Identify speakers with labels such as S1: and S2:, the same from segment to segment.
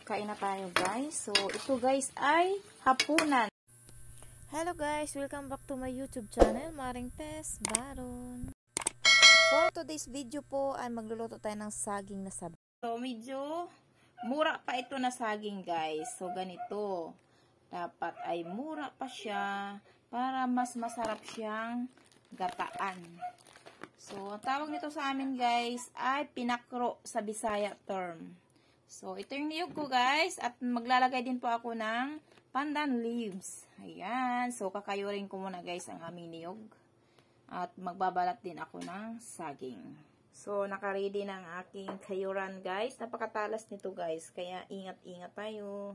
S1: Kain na tayo guys. So, ito guys ay hapunan.
S2: Hello guys! Welcome back to my YouTube channel, Maring Tess Baron. For today's video po ay magluluto tayo ng saging na saba.
S1: So, medyo mura pa ito na saging guys. So, ganito. Dapat ay mura pa siya para mas masarap siyang gataan. So, ang tawag nito sa amin guys ay pinakro sa Bisaya term. So, ito yung niyog ko guys. At maglalagay din po ako ng pandan leaves. Ayan. So, kakayurin ko muna guys ang aming niyog. At magbabalat din ako ng saging. So, nakaready na ang aking kayuran guys. Napakatalas nito guys. Kaya ingat-ingat tayo.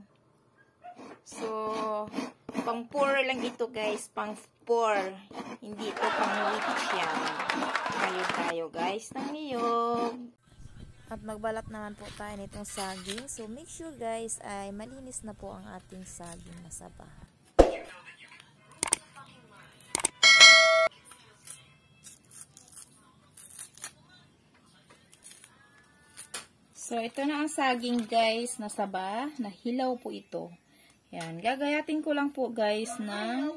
S1: So, pang pour lang ito guys. Pang pour. Hindi ito pang whip yan. Kayo tayo guys ng niyog.
S2: At magbalat naman po tayo nitong saging. So, make sure guys ay malinis na po ang ating saging na saba.
S1: So, ito na ang saging guys na saba. Nahilaw po ito. Yan. Gagayatin ko lang po guys na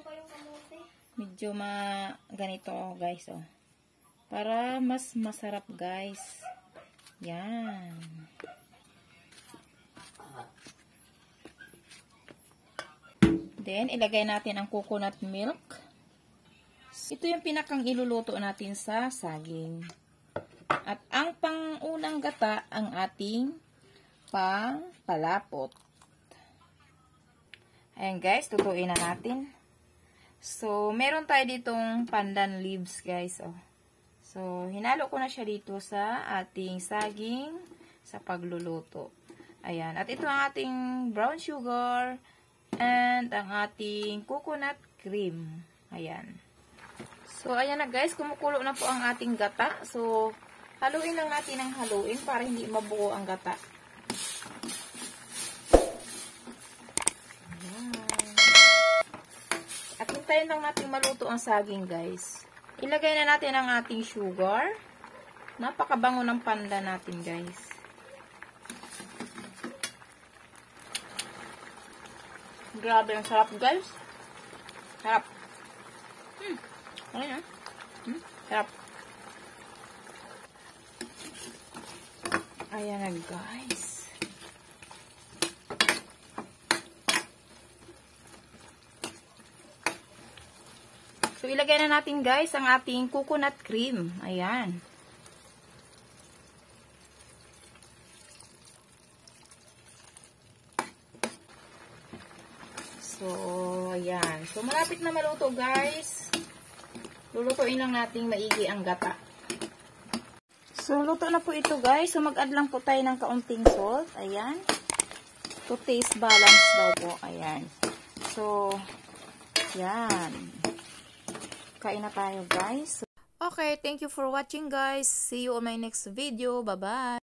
S1: medyo ganito guys. Oh. Para mas masarap guys. Yan. Then, ilagay natin ang coconut milk. Ito yung pinakang iluluto natin sa saging. At ang pangunang gata, ang ating pangpalapot. Ayan guys, tutuin na natin. So, meron tayo ditong pandan leaves guys. Oh. So, hinalo ko na siya dito sa ating saging sa pagluluto. Ayan. At ito ang ating brown sugar and ang ating coconut cream. Ayan. So, ayan na guys. Kumukulo na po ang ating gata. So, haluin lang natin ang haluin para hindi mabuo ang gata. Ayan. At hintayin lang natin maluto ang saging guys. Ilagay na natin ang ating sugar. Napakabango ng pandan natin, guys. Grabe, ang sarap, guys. Sarap. Ano yan? Sarap. Ayan na, guys. So, ilagay na natin guys ang ating coconut cream. Ayan. So, ayan. So, malapit na maluto guys. Lulutuin lang natin maigi ang gata. So, luto na po ito guys. So, mag-add lang po tayo ng kaunting salt. Ayan. To taste balance daw po. Ayan. So, ayan. Kain na tayo guys.
S2: Okay, thank you for watching guys. See you on my next video. Bye-bye.